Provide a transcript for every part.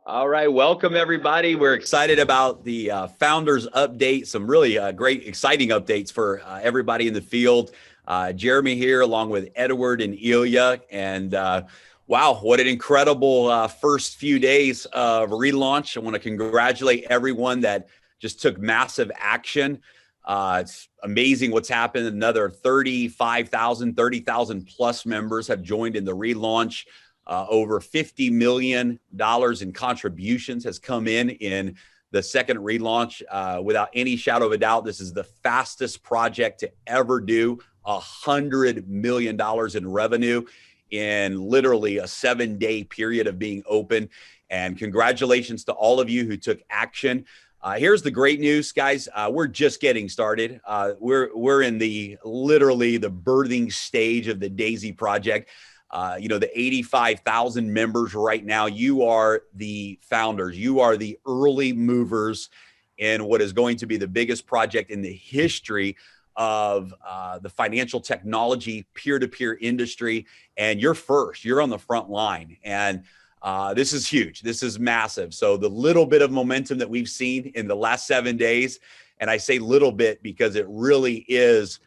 All right, welcome everybody. We're excited about the founders update, some really great, exciting updates for everybody in the field. Jeremy here along with Edward and Ilya. And wow, what an incredible first few days of relaunch. I want to congratulate everyone that just took massive action. It's amazing what's happened. Another 30,000 plus members have joined in the relaunch. Over $50 million in contributions has come in the second relaunch. Without any shadow of a doubt, this is the fastest project to ever do $100 million in revenue in literally a 7-day period of being open. And congratulations to all of you who took action. Here's the great news, guys. We're just getting started. We're in literally the birthing stage of the D.AI.SY project. The 85,000 members right now, you are the founders. You are the early movers in what is going to be the biggest project in the history of the financial technology peer-to-peer industry. And you're first. You're on the front line. And this is huge. This is massive. So the little bit of momentum that we've seen in the last 7 days, and I say little bit because it really is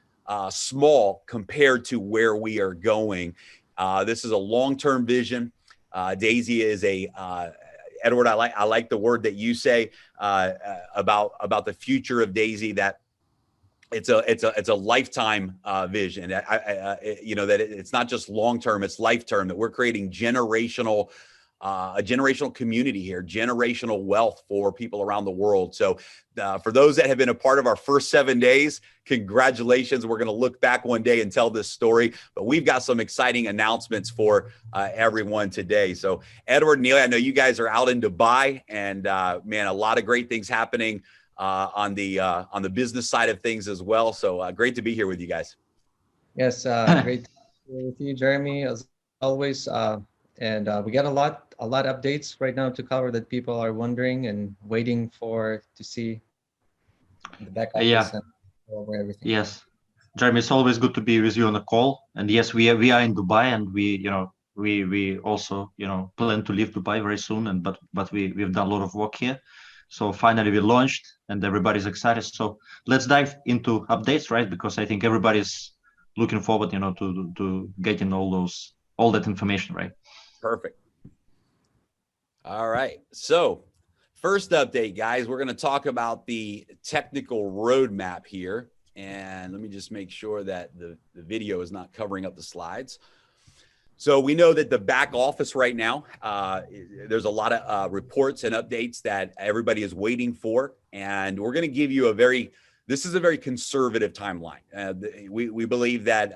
small compared to where we are going. This is a long-term vision. D.AI.SY is Edward, I like the word that you say about the future of D.AI.SY, that it's a lifetime vision. That it's not just long-term, it's life-term, that we're creating a generational community here, generational wealth for people around the world. So for those that have been a part of our first 7 days, congratulations. We're going to look back one day and tell this story, but we've got some exciting announcements for everyone today. So Edward and Neil, I know you guys are out in Dubai, and man, a lot of great things happening on the business side of things as well. So great to be here with you guys. Yes, great to be with you, Jeremy, as always. And we got a lot of updates right now to cover that people are wondering and waiting to see the back office and over everything. Yes, Jeremy, it's always good to be with you on the call. And yes, we are in Dubai, and we also plan to leave Dubai very soon. But we've done a lot of work here. So finally we launched, and everybody's excited. So let's dive into updates, right? Because I think everybody's looking forward, to getting all that information, right? Perfect. All right. So first update, guys, we're going to talk about the technical roadmap here. And let me just make sure that the video is not covering up the slides. So we know that the back office right now, there's a lot of reports and updates that everybody is waiting for. And we're going to give you this is a very conservative timeline. We believe that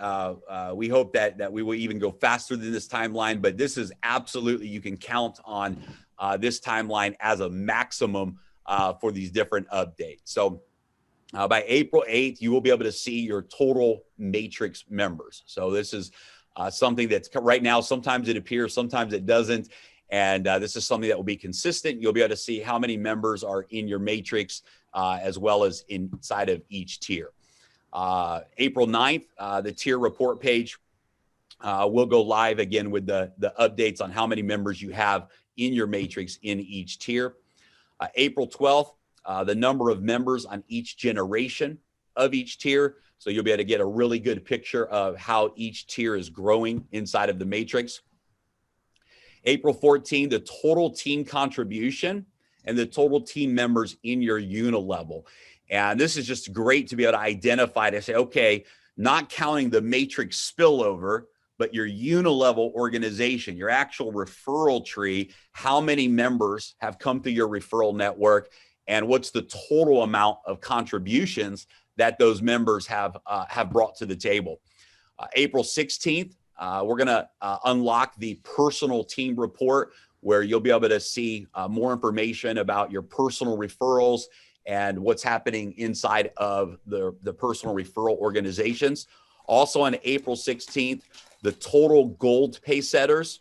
we hope that we will even go faster than this timeline, but this is absolutely, you can count on this timeline as a maximum for these different updates. So by April 8th, you will be able to see your total matrix members. So this is something that's right now, sometimes it appears, sometimes it doesn't. And this is something that will be consistent. You'll be able to see how many members are in your matrix, as well as inside of each tier. April 9th, the tier report page will go live again with the updates on how many members you have in your matrix in each tier. April 12th, the number of members on each generation of each tier. So you'll be able to get a really good picture of how each tier is growing inside of the matrix. April 14th, the total team contribution and the total team members in your unilevel. And this is just great to be able to identify, to say, okay, not counting the matrix spillover, but your unilevel organization, your actual referral tree, how many members have come through your referral network, and what's the total amount of contributions that those members have brought to the table. April 16th, we're going to unlock the personal team report, where you'll be able to see more information about your personal referrals and what's happening inside of the personal referral organizations. Also on April 16th, the total gold pay setters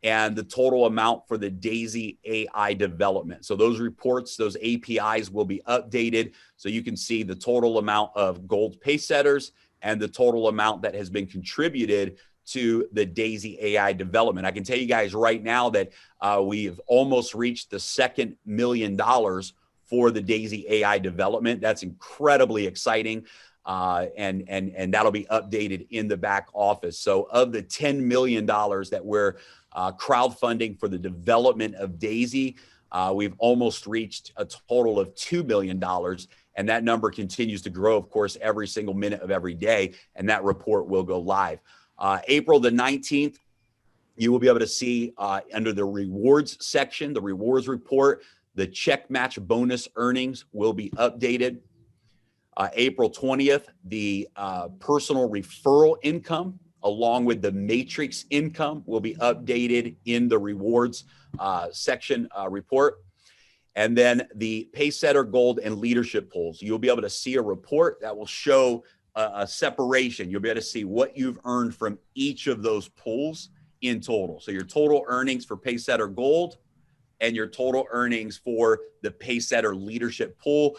and the total amount for the D.AI.SY AI development. So those reports, those APIs will be updated so you can see the total amount of gold pay setters and the total amount that has been contributed to the D.AI.SY AI development. I can tell you guys right now that we've almost reached the second $1 million for the D.AI.SY AI development. That's incredibly exciting. And that'll be updated in the back office. So of the $10 million that we're crowdfunding for the development of D.AI.SY, we've almost reached a total of $2 million. And that number continues to grow, of course, every single minute of every day. And that report will go live. April the 19th, you will be able to see under the rewards section, the rewards report, the check match bonus earnings will be updated. April 20th, the personal referral income along with the matrix income will be updated in the rewards section report. And then the Pacesetter Gold and Leadership Pools. You'll be able to see a report that will show a separation. You'll be able to see what you've earned from each of those pools in total. So your total earnings for Pacesetter Gold and your total earnings for the Pacesetter Leadership Pool.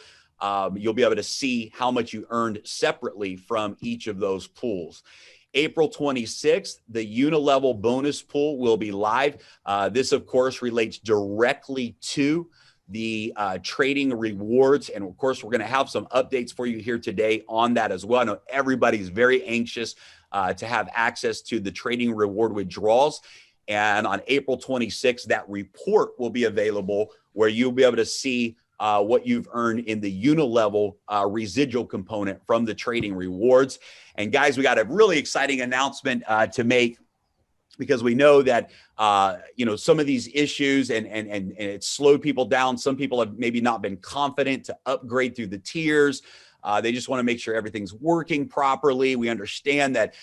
You'll be able to see how much you earned separately from each of those pools. April 26th, the Unilevel bonus pool will be live. This, of course, relates directly to the trading rewards. And of course, we're going to have some updates for you here today on that as well. I know everybody's very anxious to have access to the trading reward withdrawals. And on April 26th, that report will be available where you'll be able to see what you've earned in the Unilevel residual component from the trading rewards. And guys, we got a really exciting announcement to make, because we know that some of these issues and it slowed people down. Some people have maybe not been confident to upgrade through the tiers. They just want to make sure everything's working properly. We understand that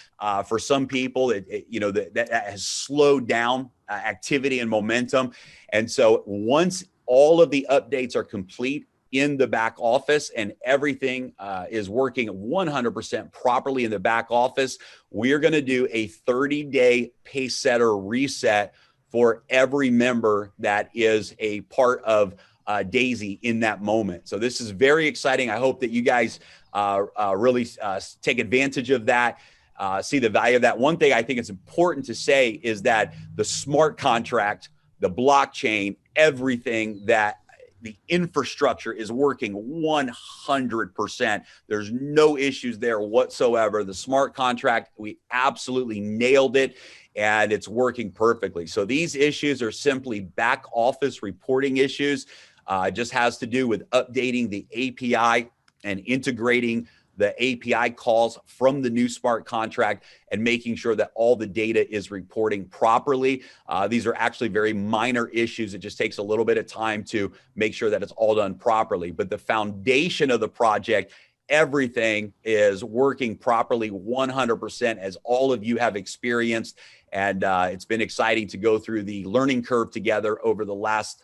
for some people, that has slowed down activity and momentum. And so once all of the updates are complete in the back office and everything is working 100% properly in the back office, we're going to do a 30-day Pacesetter reset for every member that is a part of D.AI.SY in that moment. So this is very exciting. I hope that you guys really take advantage of that, see the value of that. One thing I think it's important to say is that the smart contract, the blockchain, everything, that the infrastructure is working 100%. There's no issues there whatsoever. The smart contract, we absolutely nailed it, and it's working perfectly. So these issues are simply back office reporting issues. It just has to do with updating the API and integrating the API calls from the new smart contract and making sure that all the data is reporting properly. These are actually very minor issues. It just takes a little bit of time to make sure that it's all done properly. But the foundation of the project, everything is working properly 100%, as all of you have experienced. And it's been exciting to go through the learning curve together over the last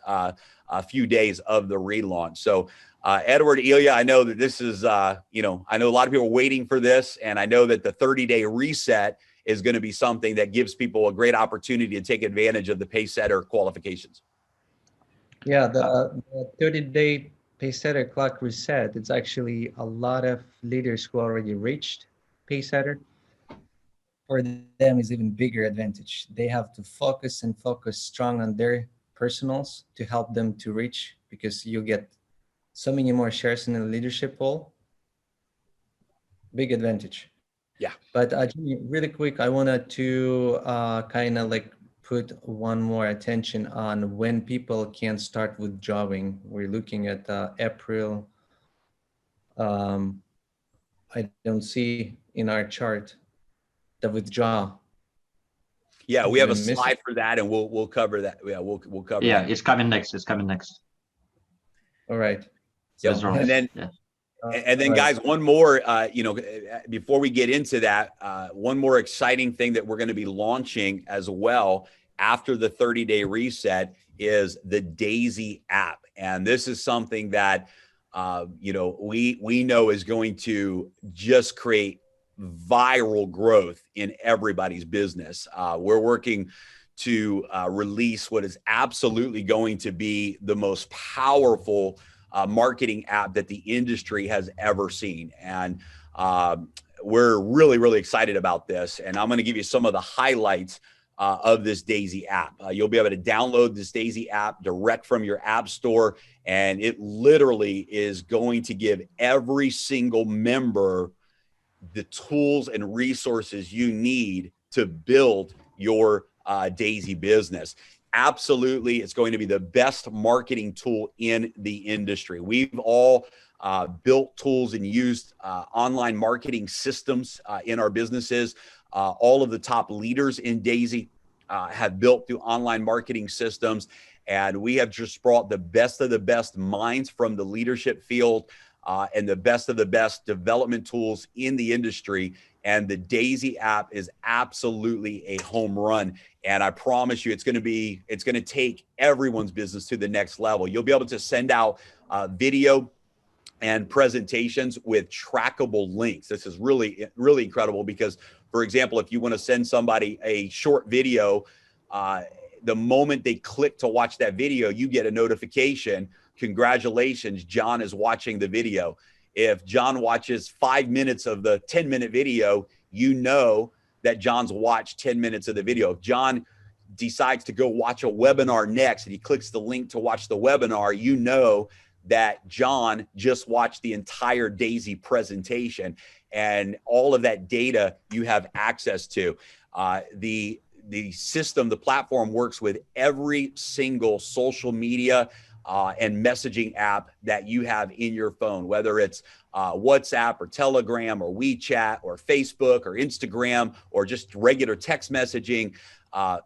few days of the relaunch. So Edward, Ilya, I know that this is, I know a lot of people are waiting for this, and I know that the 30-day reset is going to be something that gives people a great opportunity to take advantage of the Pacesetter qualifications. Yeah, the 30-day Pacesetter clock reset, it's actually a lot of leaders who already reached Pacesetter. For them is even bigger advantage. They have to focus strong on their personals to help them to reach, because you get so many more shares in the leadership pool. Big advantage. Yeah. But Jimmy, really quick, I wanted to kind of like put one more attention on when people can start withdrawing. We're looking at April. I don't see in our chart the withdrawal. Yeah, we have a slide for that, and we'll cover that. Yeah, we'll cover. Yeah, that. It's coming next. It's coming next. All right. So, and then, guys, one more. Before we get into that, one more exciting thing that we're going to be launching as well after the 30-day reset is the D.AI.SY app, and this is something that we know is going to just create viral growth in everybody's business. We're working to release what is absolutely going to be the most powerful marketing app that the industry has ever seen. And we're really, really excited about this. And I'm going to give you some of the highlights of this D.AI.SY app. You'll be able to download this D.AI.SY app direct from your app store. And it literally is going to give every single member the tools and resources you need to build your D.AI.SY business. Absolutely, it's going to be the best marketing tool in the industry. We've all built tools and used online marketing systems in our businesses. All of the top leaders in D.AI.SY have built through online marketing systems. And we have just brought the best of the best minds from the leadership field and the best of the best development tools in the industry. And the D.AI.SY app is absolutely a home run. And I promise you, it's going to take everyone's business to the next level. You'll be able to send out video and presentations with trackable links. This is really, really incredible because, for example, if you want to send somebody a short video, the moment they click to watch that video, you get a notification. Congratulations, John is watching the video. If John watches 5 minutes of the 10-minute video, you know that John's watched 10 minutes of the video. If John decides to go watch a webinar next and he clicks the link to watch the webinar, you know that John just watched the entire D.AI.SY presentation, and all of that data you have access to. The system, the platform works with every single social media and messaging app that you have in your phone, whether it's WhatsApp or Telegram or WeChat or Facebook or Instagram or just regular text messaging,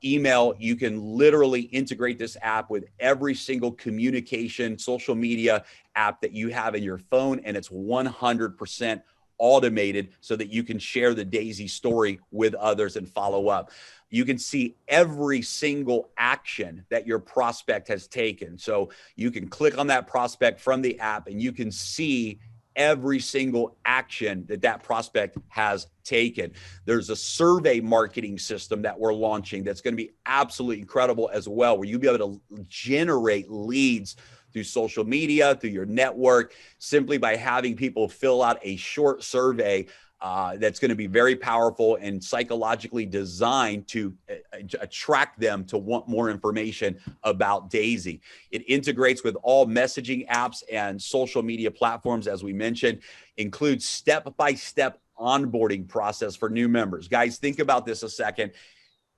email. You can literally integrate this app with every single communication social media app that you have in your phone, and it's 100% automated so that you can share the D.AI.SY story with others and follow up. You can see every single action that your prospect has taken. So you can click on that prospect from the app and you can see every single action that that prospect has taken. There's a survey marketing system that we're launching that's going to be absolutely incredible as well, where you'll be able to generate leads through social media, through your network, simply by having people fill out a short survey that's going to be very powerful and psychologically designed to attract them to want more information about D.AI.SY. It integrates with all messaging apps and social media platforms, as we mentioned, includes step-by-step onboarding process for new members. Guys, think about this a second.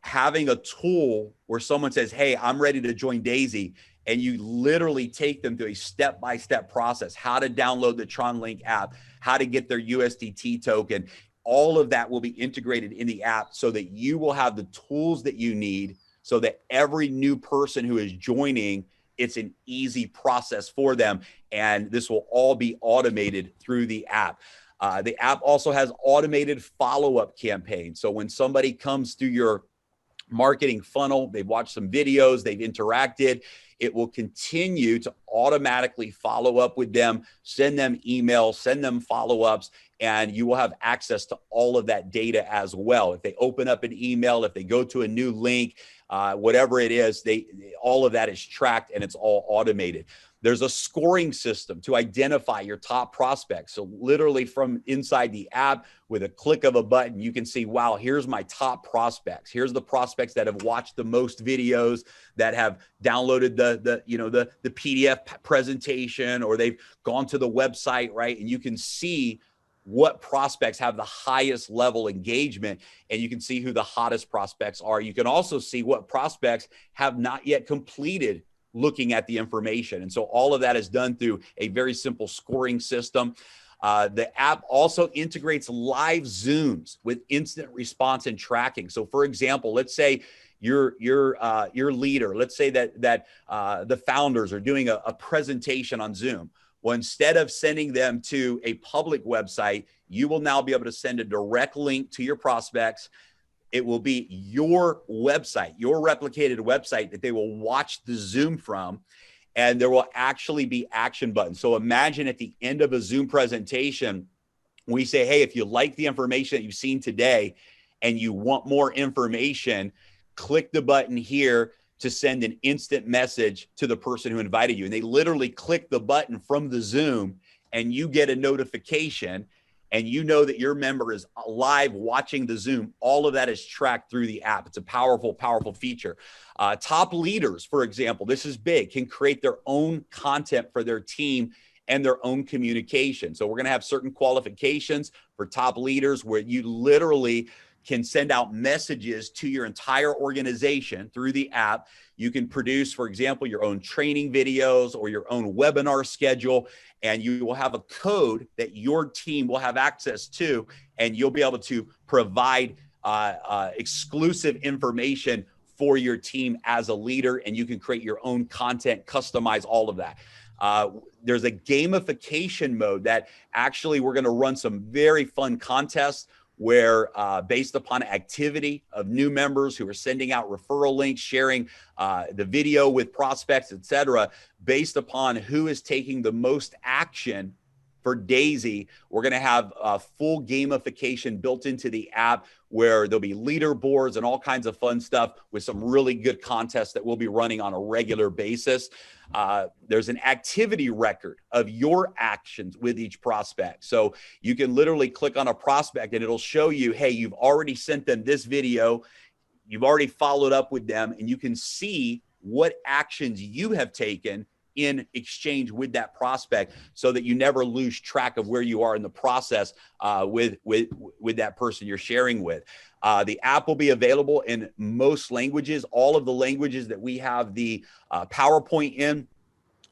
Having a tool where someone says, hey, I'm ready to join D.AI.SY, and you literally take them through a step-by-step process, how to download the TronLink app, how to get their USDT token. All of that will be integrated in the app so that you will have the tools that you need so that every new person who is joining, it's an easy process for them. And this will all be automated through the app. The app also has automated follow-up campaigns. So when somebody comes through your marketing funnel, they've watched some videos, they've interacted, it will continue to automatically follow up with them, send them emails, send them follow-ups, and you will have access to all of that data as well. If they open up an email, if they go to a new link, whatever it is, all of that is tracked and it's all automated. There's a scoring system to identify your top prospects. So literally from inside the app, with a click of a button, you can see, wow, here's my top prospects. Here's the prospects that have watched the most videos, that have downloaded the PDF presentation, or they've gone to the website, right? And you can see what prospects have the highest level engagement, and you can see who the hottest prospects are. You can also see what prospects have not yet completed looking at the information. And so all of that is done through a very simple scoring system. The app also integrates live Zooms with instant response and tracking. So for example, let's say your leader, let's say that the founders are doing a presentation on Zoom. Well, instead of sending them to a public website, you will now be able to send a direct link to your prospects. It will be your website, your replicated website that they will watch the Zoom from, and there will actually be action buttons. So imagine at the end of a Zoom presentation, we say, hey, if you like the information that you've seen today and you want more information, click the button here to send an instant message to the person who invited you. And they literally click the button from the Zoom, and you get a notification. and you know that your member is live watching the Zoom, all of that is tracked through the app. It's a powerful, powerful feature. Top leaders, for example, this is big, can create their own content for their team and their own communication. So we're going to have certain qualifications for top leaders where you literally can send out messages to your entire organization through the app. You can produce, for example, your own training videos or your own webinar schedule, and you will have a code that your team will have access to, and you'll be able to provide exclusive information for your team as a leader, and you can create your own content, customize all of that. There's a gamification mode that actually we're going to run some very fun contests where based upon activity of new members who are sending out referral links, sharing the video with prospects, etc., based upon who is taking the most action for D.AI.SY, we're going to have full gamification built into the app where there'll be leaderboards and all kinds of fun stuff with some really good contests that we'll be running on a regular basis. There's an activity record of your actions with each prospect. So you can literally click on a prospect and it'll show you, hey, you've already sent them this video, you've already followed up with them, and you can see what actions you have taken in exchange with that prospect so that you never lose track of where you are in the process with that person you're sharing with. The app will be available in most languages, all of the languages that we have the PowerPoint in,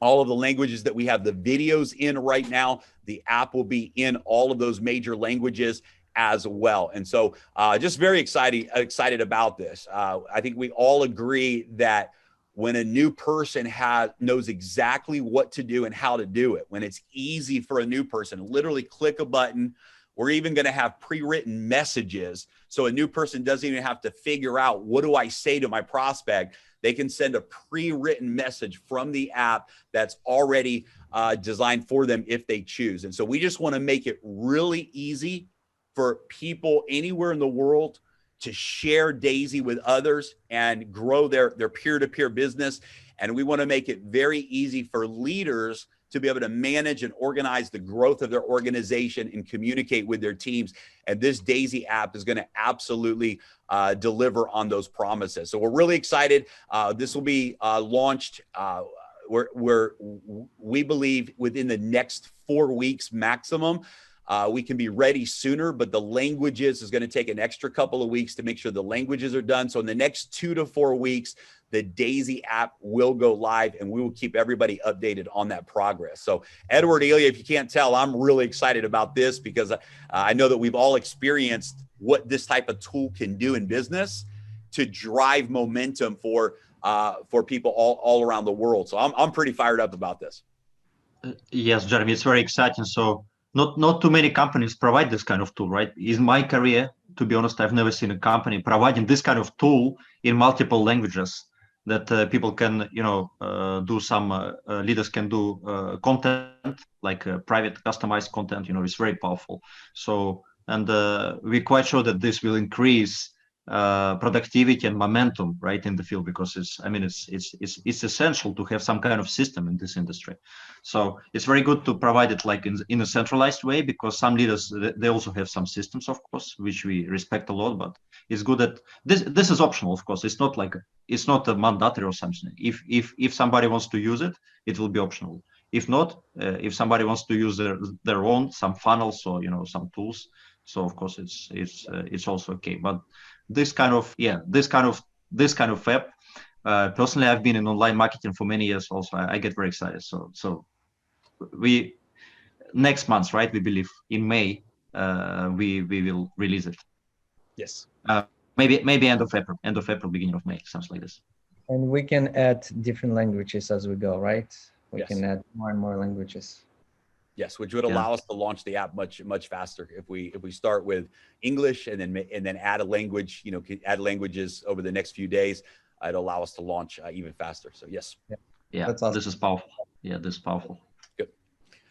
all of the languages that we have the videos in right now. The app will be in all of those major languages as well. And so just very excited about this. I think we all agree that when a new person knows exactly what to do and how to do it, when it's easy for a new person, literally click a button. We're even going to have pre-written messages. So a new person doesn't even have to figure out, what do I say to my prospect? They can send a pre-written message from the app that's already designed for them if they choose. And so we just want to make it really easy for people anywhere in the world to share D.AI.SY with others and grow their peer-to-peer business. And we want to make it very easy for leaders to be able to manage and organize the growth of their organization and communicate with their teams. And this D.AI.SY app is going to absolutely deliver on those promises. So we're really excited. This will be launched, we believe, within the next 4 weeks maximum. We can be ready sooner, but the languages is going to take an extra couple of weeks to make sure the languages are done. So in the next 2 to 4 weeks, the D.AI.SY app will go live, and we will keep everybody updated on that progress. So Edward, Ilya, if you can't tell, I'm really excited about this because I know that we've all experienced what this type of tool can do in business to drive momentum for people all around the world. So I'm pretty fired up about this. Yes, Jeremy, it's very exciting. So not too many companies provide this kind of tool, right? In my career, to be honest, I've never seen a company providing this kind of tool in multiple languages that people can, do some, leaders can do content, like private customized content, it's very powerful. So, and we're quite sure that this will increase productivity and momentum, right, in the field, because it's essential to have some kind of system in this industry. So it's very good to provide it like in a centralized way, because some leaders, they also have some systems, of course, which we respect a lot, but it's good that this is optional, of course. It's not a mandatory or something. If somebody wants to use it, it will be optional. If not, if somebody wants to use their own, some funnels or some tools, so of course it's also okay. But this kind of app, personally, I've been in online marketing for many years also. I get very excited. So we next month, right, we believe in May, we will release it. Yes. Maybe end of April, beginning of May, something like this. And we can add different languages as we go, right? We Yes. can add more and more languages. Yes, which would allow us to launch the app much faster if we start with English and then add a language, add languages over the next few days. It'd allow us to launch even faster. So yes. Yeah, that's awesome. This is powerful. Yeah, this is powerful. Good.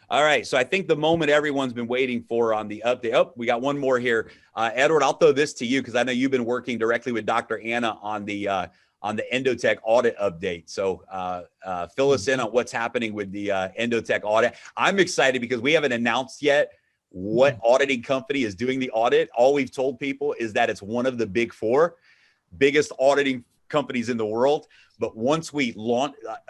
All right. So I think the moment everyone's been waiting for on the update. Oh, we got one more here. Edward, I'll throw this to you because I know you've been working directly with Dr. Anna on the Endotech audit update. So fill us in on what's happening with the Endotech audit. I'm excited because we haven't announced yet what auditing company is doing the audit. All we've told people is that it's one of the big four biggest auditing companies in the world. But once we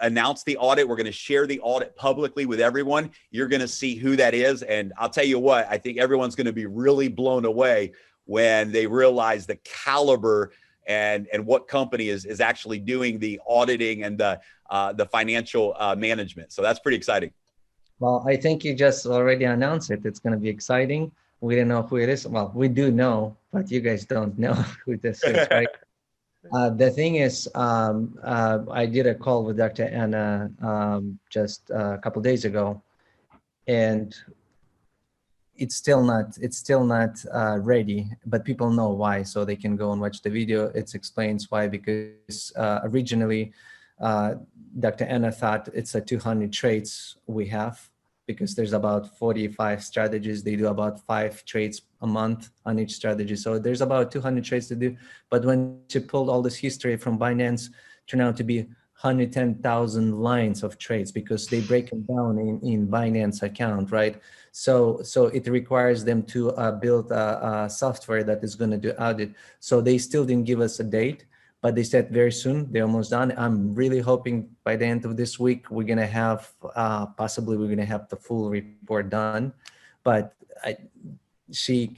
announce the audit, we're going to share the audit publicly with everyone. You're going to see who that is. And I'll tell you what, I think everyone's going to be really blown away when they realize the caliber and what company is actually doing the auditing and the financial management. So that's pretty exciting. Well, I think you just already announced it. It's going to be exciting. We don't know who it is. Well, we do know, but you guys don't know who this is, right? The thing is, I did a call with Dr. Anna just a couple days ago, and it's still not ready, but people know why, so they can go and watch the video. It explains why, because originally Dr. Anna thought it's a 200 trades we have, because there's about 45 strategies. They do about 5 trades a month on each strategy. So there's about 200 trades to do. But when she pulled all this history from Binance, turned out to be 110,000 lines of trades, because they break them down in Binance account, right? So it requires them to build a software that is going to do audit. So they still didn't give us a date, but they said very soon. They're almost done. I'm really hoping by the end of this week, we're going to have, possibly we're going to have the full report done. But she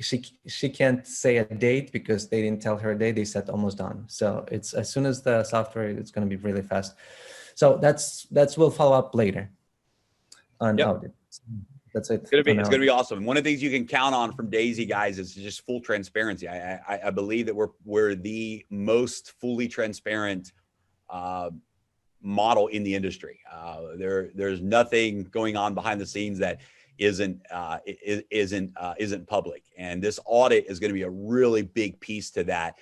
can't say a date because they didn't tell her a date. They said almost done. So it's as soon as the software, it's going to be really fast. So that's we'll follow up later on audit. That's it. It's gonna be awesome. And one of the things you can count on from D.AI.SY, guys, is just full transparency. I believe that we're the most fully transparent model in the industry. There's nothing going on behind the scenes that isn't public. And this audit is going to be a really big piece to that,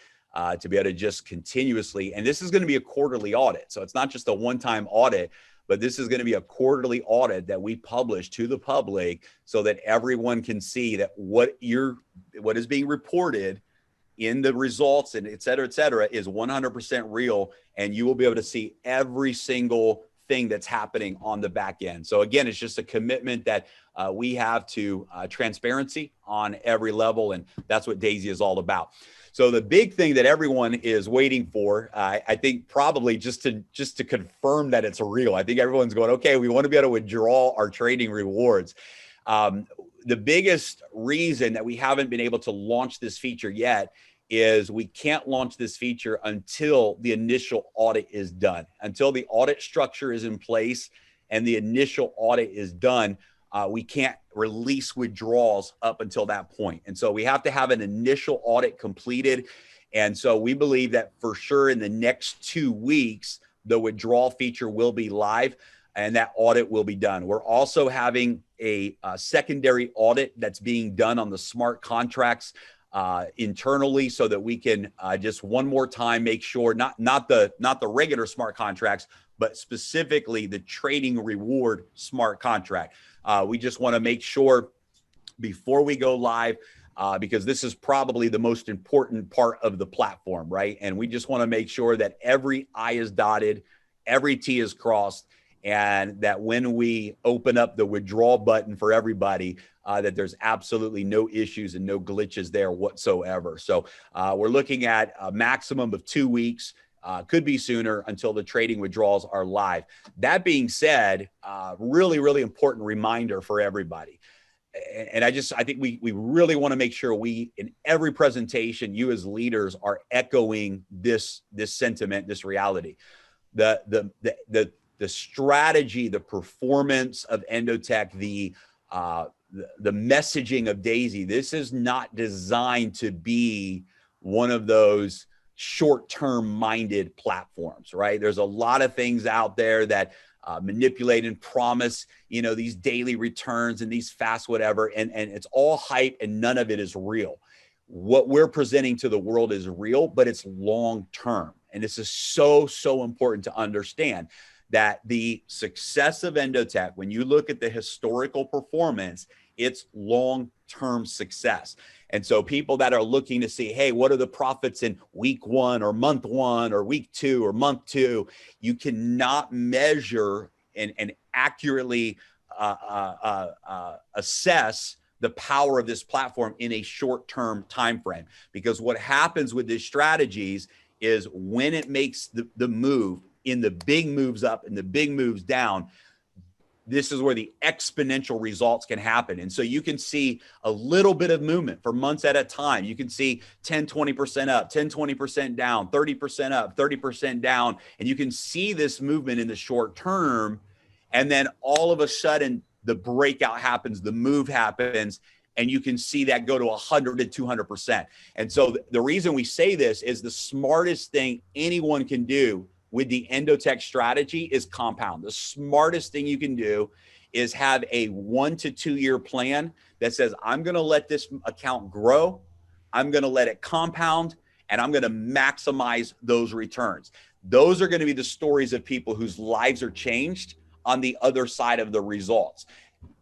to be able to just continuously. And this is going to be a quarterly audit, so it's not just a one-time audit. But this is going to be a quarterly audit that we publish to the public, so that everyone can see that what is being reported in the results and et cetera, is 100% real. And you will be able to see every single thing that's happening on the back end. So again, it's just a commitment that we have to transparency on every level. And that's what D.AI.SY is all about. So the big thing that everyone is waiting for, I think probably just to confirm that it's real. I think everyone's going, okay, we want to be able to withdraw our trading rewards. The biggest reason that we haven't been able to launch this feature yet is we can't launch this feature until the initial audit is done. Until the audit structure is in place and the initial audit is done, we can't release withdrawals up until that point. And so we have to have an initial audit completed. And so we believe that for sure in the next 2 weeks, the withdrawal feature will be live and that audit will be done. We're also having a secondary audit that's being done on the smart contracts internally, so that we can just one more time make sure not the regular smart contracts, but specifically the trading reward smart contract. We just want to make sure before we go live, because this is probably the most important part of the platform, right? And we just want to make sure that every I is dotted, every T is crossed, and that when we open up the withdrawal button for everybody, that there's absolutely no issues and no glitches there whatsoever. So we're looking at a maximum of 2 weeks. Could be sooner, until the trading withdrawals are live. That being said, really, really important reminder for everybody. And I think we really want to make sure in every presentation, you as leaders are echoing this sentiment, this reality. The strategy, the performance of Endotech, the messaging of D.AI.SY, this is not designed to be one of those short-term minded platforms, right? There's a lot of things out there that manipulate and promise, these daily returns and these fast whatever, and it's all hype and none of it is real. What we're presenting to the world is real, but it's long-term. And this is so important to understand, that the success of Endotech, when you look at the historical performance, it's long-term success. And so people that are looking to see, hey, what are the profits in week 1 or month 1 or week 2 or month 2, you cannot measure and accurately assess the power of this platform in a short-term time frame. Because what happens with these strategies is when it makes the move in the big moves up and the big moves down, this is where the exponential results can happen. And so you can see a little bit of movement for months at a time. You can see 10, 20% up, 10, 20% down, 30% up, 30% down. And you can see this movement in the short term. And then all of a sudden, the breakout happens, the move happens, and you can see that go to 100 to 200%. And so the reason we say this is the smartest thing anyone can do with the Endotech strategy is compound. The smartest thing you can do is have a 1 to 2 year plan that says, I'm going to let this account grow, I'm going to let it compound, and I'm going to maximize those returns. Those are going to be the stories of people whose lives are changed on the other side of the results.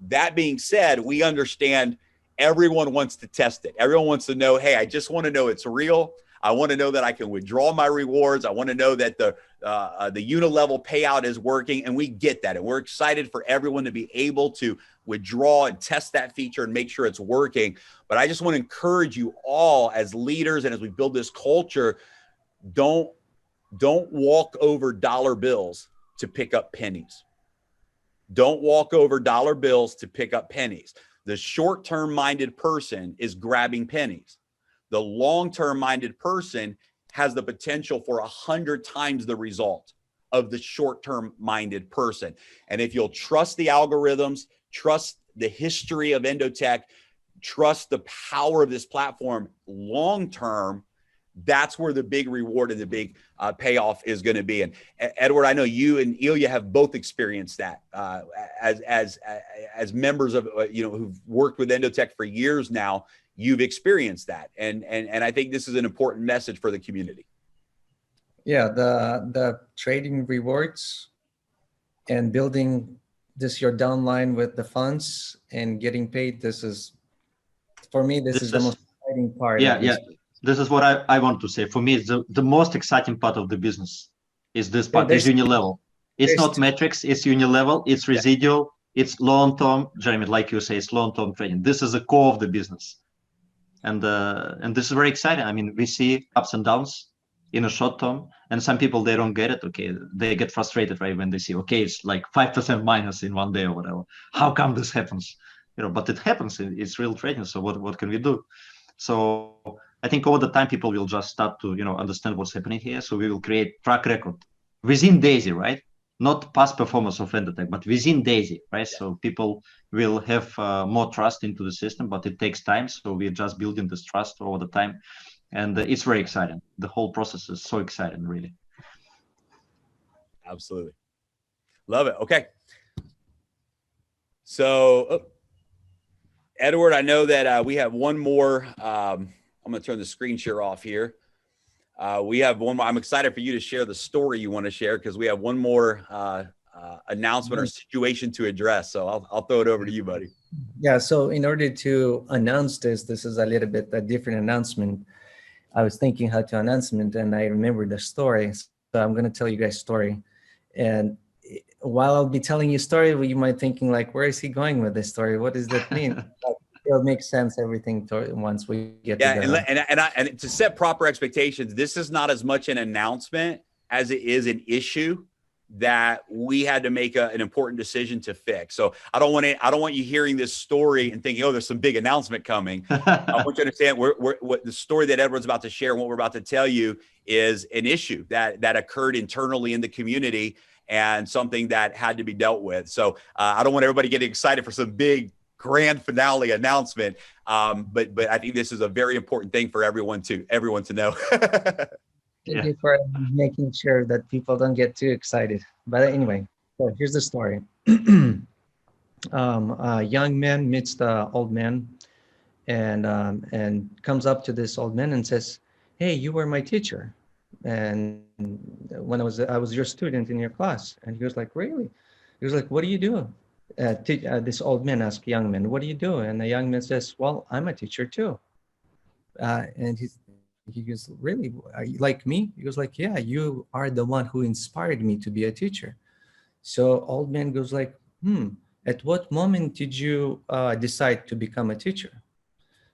That being said, we understand everyone wants to test it. Everyone wants to know, hey, I just want to know it's real. I want to know that I can withdraw my rewards. I want to know that the unilevel payout is working, and we get that. And we're excited for everyone to be able to withdraw and test that feature and make sure it's working. But I just want to encourage you all as leaders and as we build this culture, don't walk over dollar bills to pick up pennies. Don't walk over dollar bills to pick up pennies. The short-term minded person is grabbing pennies. The long-term minded person has the potential for 100 times the result of the short-term minded person. And if you'll trust the algorithms, trust the history of Endotech, trust the power of this platform long-term, that's where the big reward and the big payoff is going to be. And Edward, I know you and Ilya have both experienced that as members of who've worked with Endotech for years now. You've experienced that, and I think this is an important message for the community. Yeah, the trading rewards and building this your downline with the funds and getting paid. This is, for me, this is the most exciting part. Yeah. This is what I want to say. For me, the most exciting part of the business is this part, is unilevel. It's not metrics, it's unilevel, it's residual, it's long-term, Jeremy, like you say, it's long-term trading. This is the core of the business. And this is very exciting. I mean, we see ups and downs in a short term, and some people, they don't get it. Okay, they get frustrated, right, when they see, okay, it's like 5% minus in one day or whatever. How come this happens? But it happens. It's real trading. So what can we do? So I think over the time, people will just start to, understand what's happening here. So we will create track record within D.AI.SY, right? Not past performance of Endotech, but within D.AI.SY, right? Yeah. So people will have more trust into the system, but it takes time. So we're just building this trust over the time. And it's very exciting. The whole process is so exciting, really. Absolutely. Love it. Okay. So, Edward, I know that we have one more. I'm going to turn the screen share off here. We have one more. I'm excited for you to share the story you want to share, because we have one more announcement or situation to address. So I'll throw it over to you, buddy. Yeah. So in order to announce this is a little bit a different announcement. I was thinking how to announce it, and I remember the story. So I'm going to tell you guys a story. And while I'll be telling you a story, you might thinking like, where is he going with this story? What does that mean? It'll make sense, everything, once we get to and to set proper expectations, this is not as much an announcement as it is an issue that we had to make an important decision to fix. So I don't want you hearing this story and thinking, oh, there's some big announcement coming. I want you to understand what the story that Edward's about to share and what we're about to tell you is an issue that occurred internally in the community and something that had to be dealt with. So I don't want everybody getting excited for some big grand finale announcement. But I think this is a very important thing for everyone to know. Thank you for making sure that people don't get too excited. But anyway, so here's the story. A young man meets the old man and comes up to this old man and says, hey, you were my teacher. And when I was your student in your class. And he was like, really? He was like, what do you do? This old man asked young man, what do you do? And the young man says, well, I'm a teacher too. And he goes, really? Are you like me? He goes like, yeah, you are the one who inspired me to be a teacher. So old man goes like, and at what moment did you decide to become a teacher?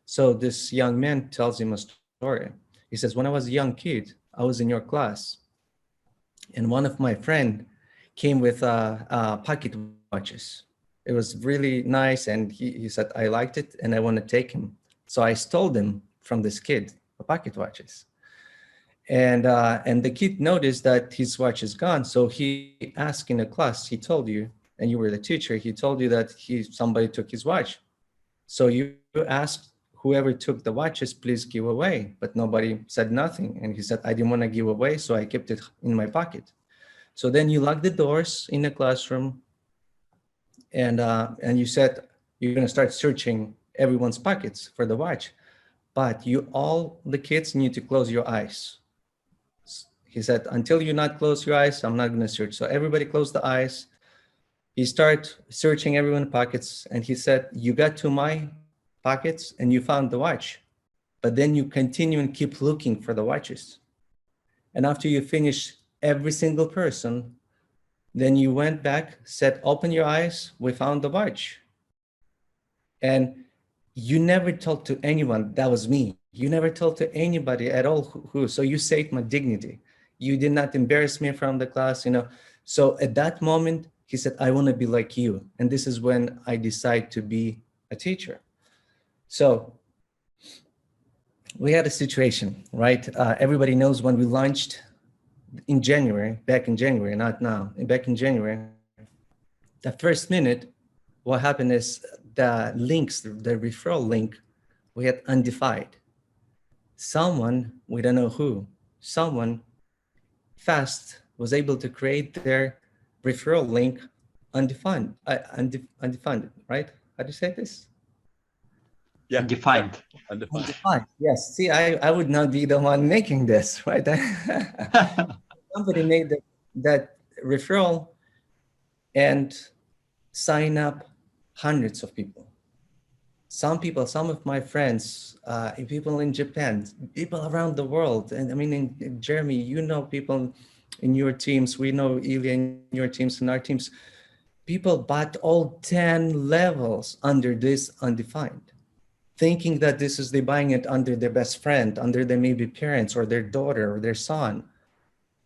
So this young man tells him a story. He says, when I was a young kid, I was in your class, and one of my friend came with pocket watches. It was really nice, and he said, I liked it, and I want to take him. So I stole them from this kid, the pocket watches. And the kid noticed that his watch is gone. So he asked in a class, he told you, and you were the teacher, he told you that somebody took his watch. So you asked whoever took the watches, please give away. But nobody said nothing. And he said, I didn't want to give away, so I kept it in my pocket. So then you locked the doors in the classroom, and you said you're going to start searching everyone's pockets for the watch. But all the kids need to close your eyes. He said, until you not close your eyes, I'm not going to search. So everybody closed the eyes. He started searching everyone's pockets, and he said, you got to my pockets and you found the watch, but then you continue and keep looking for the watches. And after you finish every single person, then you went back, said, open your eyes, we found the watch. And you never told to anyone, that was me. You never told to anybody at all who, so you saved my dignity. You did not embarrass me from the class, So at that moment, he said, I want to be like you. And this is when I decide to be a teacher. So we had a situation, right? Everybody knows when we launched in January, back in January, not now, back in January, the first minute, what happened is the links, the referral link, we had undefined. Someone, we don't know who, someone fast was able to create their referral link undefined, right? How do you say this? Yeah. Undefined. Undefined. Yes. See, I would not be the one making this, right? Somebody made that referral and sign up hundreds of people. Some of my friends, people in Japan, people around the world. And I mean, in Jeremy, people in your teams, we know Ilya in your teams and our teams, people bought all 10 levels under this undefined, thinking that they're buying it under their best friend, under their maybe parents or their daughter or their son.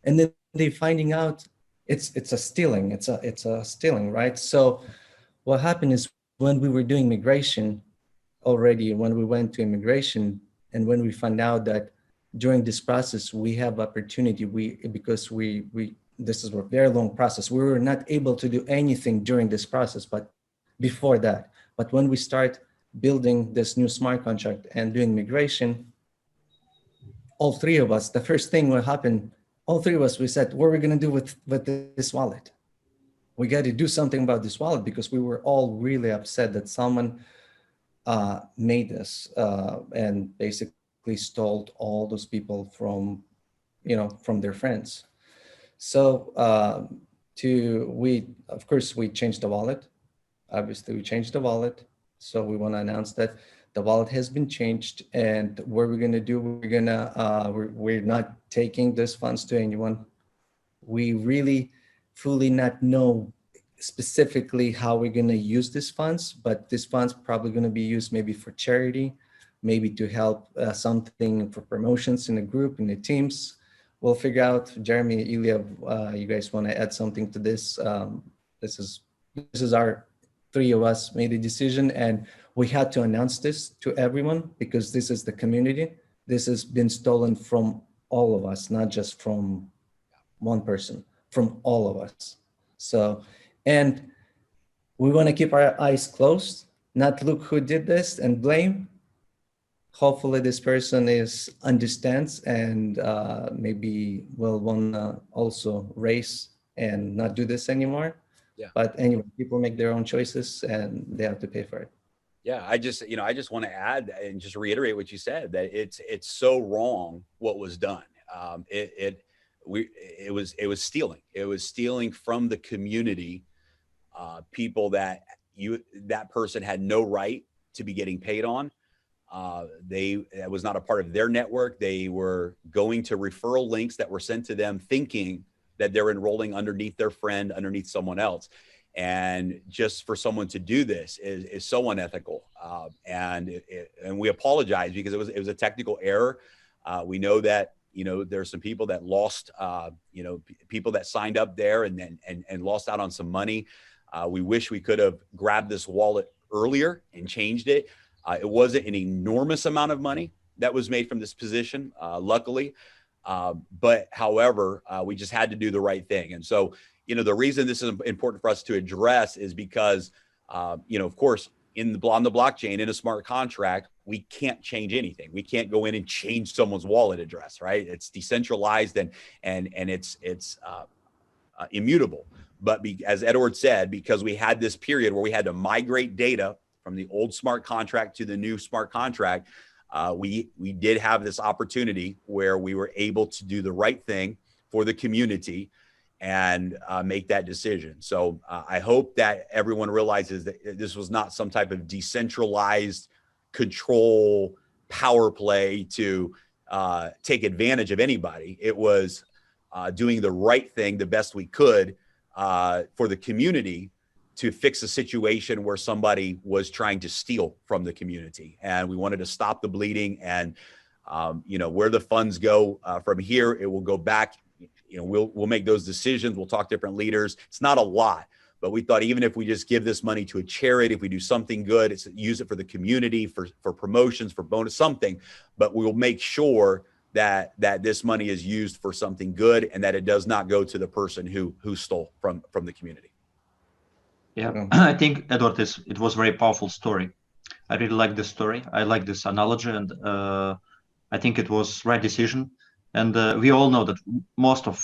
And then they finding out it's a stealing, it's a stealing, right? So what happened is when we were doing migration already, when we went to immigration, and when we found out that during this process, we have opportunity, because this is a very long process. We were not able to do anything during this process, but before that. But when we start building this new smart contract and doing migration, all three of us, the first thing what happened, all three of us, we said, what are we going to do with this wallet? We got to do something about this wallet, because we were all really upset that someone made this and basically stole all those people from their friends. So of course, we changed the wallet. Obviously, we changed the wallet. So we want to announce that the wallet has been changed, and what we're going to do, we're not taking these funds to anyone. We really fully not know specifically how we're going to use these funds, but these funds probably going to be used maybe for charity, maybe to help something for promotions in the group, in the teams. We'll figure out. Jeremy, Ilya, you guys want to add something to this? This is our three of us made a decision, and we had to announce this to everyone, because this is the community. This has been stolen from all of us, not just from one person, from all of us. So, and we want to keep our eyes closed, not look who did this and blame. Hopefully this person understands and maybe will want to also raise and not do this anymore. Yeah. But anyway, people make their own choices and they have to pay for it. Yeah, I just want to add and just reiterate what you said, that it's so wrong what was done. It was stealing. It was stealing from the community, people that person had no right to be getting paid on. That was not a part of their network. They were going to referral links that were sent to them, thinking that they're enrolling underneath their friend, underneath someone else. And just for someone to do this is so unethical. And we apologize because it was a technical error. We know that, you know, there's some people that lost, you know, people that signed up there and lost out on some money. We wish we could have grabbed this wallet earlier and changed it. It wasn't an enormous amount of money that was made from this position, luckily. But however, we just had to do the right thing. And so, you know, the reason this is important for us to address is because, you know, of course, on the blockchain, in a smart contract, we can't change anything. We can't go in and change someone's wallet address, right? It's decentralized and it's immutable. But as Edward said, because we had this period where we had to migrate data from the old smart contract to the new smart contract, we did have this opportunity where we were able to do the right thing for the community and make that decision. So I hope that everyone realizes that this was not some type of decentralized control power play to take advantage of anybody. It was doing the right thing the best we could for the community to fix a situation where somebody was trying to steal from the community. And we wanted to stop the bleeding. And, you know, where the funds go from here, it will go back. You know, we'll make those decisions. We'll talk to different leaders. It's not a lot, but we thought even if we just give this money to a charity, if we do something good, it's use it for the community, for promotions, for bonus, something, but we'll make sure that this money is used for something good and that it does not go to the person who stole from the community. Yeah, I think, Edward, it was a very powerful story. I really like this story. I like this analogy, and I think it was right decision. And we all know that most of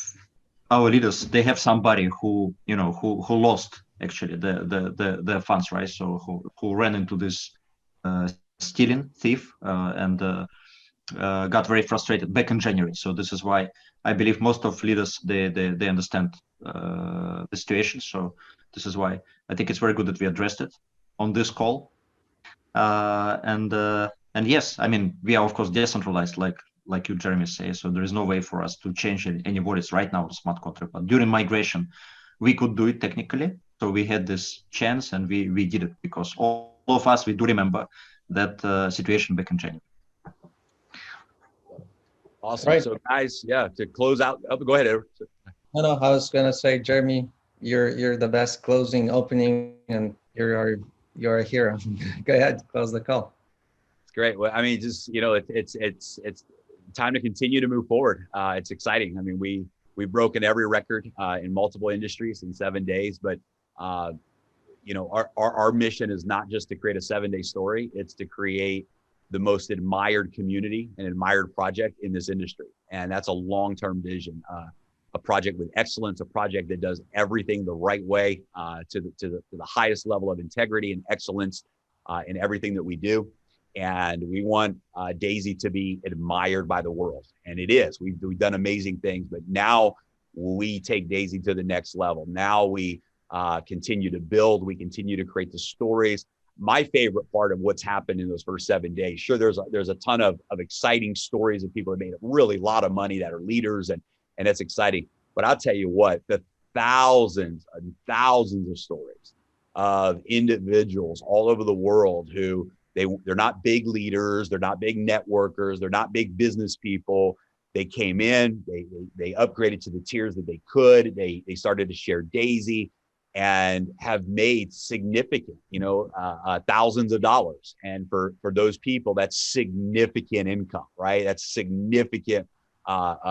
our leaders, they have somebody who, you know, who lost actually the funds, right? So who ran into this stealing thief and got very frustrated back in January. So this is why I believe most of leaders they understand the situation. So this is why I think it's very good that we addressed it on this call. And yes, I mean, we are of course decentralized, like you, Jeremy, say. So there is no way for us to change any wallets right now to smart contract. But during migration, we could do it technically. So we had this chance, and we did it because all of us, we do remember that situation back in January. Awesome. Right. So guys, yeah, to close out, go ahead, Edward. No, I was gonna say, Jeremy, you're the best closing opening, and you're a hero. Go ahead, close the call. It's great. Well, I mean, just, you know, it's time to continue to move forward. It's exciting. I mean, we've broken every record in multiple industries in 7 days, but you know, our mission is not just to create a 7-day story. It's to create the most admired community and admired project in this industry. And that's a long-term vision, a project with excellence, a project that does everything the right way to the highest level of integrity and excellence in everything that we do. And we want D.AI.SY to be admired by the world. And it is. We've done amazing things, but now we take D.AI.SY to the next level. Now we continue to build. We continue to create the stories. My favorite part of what's happened in those first 7 days, sure, there's a ton of exciting stories of people that made a really lot of money that are leaders, and that's exciting. But I'll tell you what, the thousands and thousands of stories of individuals all over the world who they're not big leaders, they're not big networkers, they're not big business people. They came in, they upgraded to the tiers that they could. They started to share D.AI.SY and have made significant, you know, thousands of dollars. And for those people, that's significant income, right? That's significant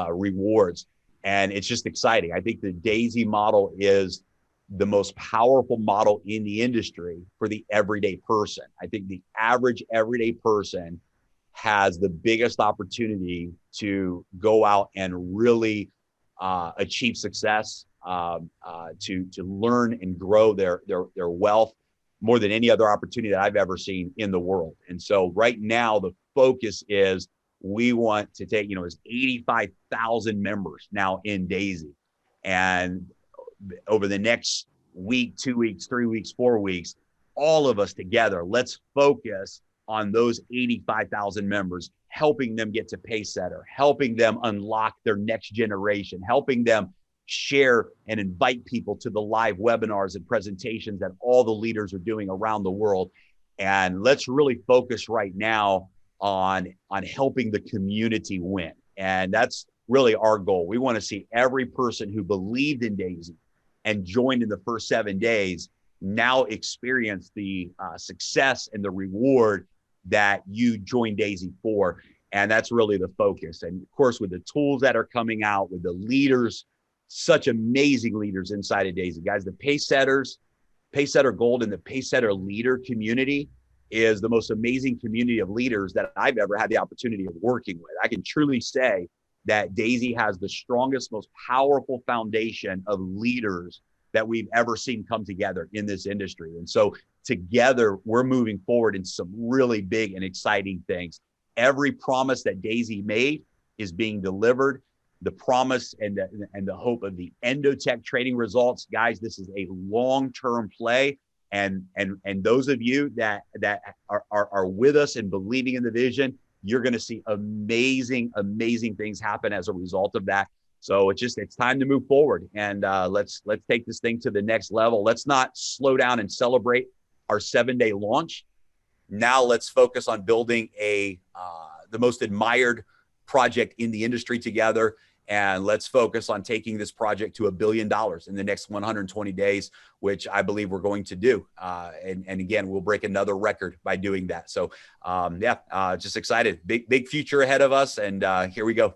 rewards. And it's just exciting. I think the D.AI.SY model is the most powerful model in the industry for the everyday person. I think the average everyday person has the biggest opportunity to go out and really achieve success, to learn and grow their wealth more than any other opportunity that I've ever seen in the world. And so right now the focus is we want to take, you know, there's 85,000 members now in D.AI.SY. And over the next week, 2 weeks, 3 weeks, 4 weeks, all of us together, let's focus on those 85,000 members, helping them get to Paysetter, helping them unlock their next generation, helping them share and invite people to the live webinars and presentations that all the leaders are doing around the world. And let's really focus right now on helping the community win. And that's really our goal. We want to see every person who believed in Daisy and joined in the first 7 days now experience the success and the reward that you joined Daisy for. And that's really the focus. And of course, with the tools that are coming out, with the leaders, such amazing leaders inside of Daisy, guys, the Pacesetter Gold and the Pacesetter Leader community is the most amazing community of leaders that I've ever had the opportunity of working with. I can truly say that Daisy has the strongest, most powerful foundation of leaders that we've ever seen come together in this industry. And so together, we're moving forward in some really big and exciting things. Every promise that Daisy made is being delivered. The promise and the hope of the Endotech trading results, guys, this is a long-term play. And those of you that are with us and believing in the vision, you're going to see amazing things happen as a result of that. So it's time to move forward, and let's take this thing to the next level. Let's not slow down and celebrate our 7-day launch. Now let's focus on building the most admired project in the industry together. And let's focus on taking this project to $1 billion in the next 120 days, which I believe we're going to do. And again, we'll break another record by doing that. So just excited. Big future ahead of us. And here we go.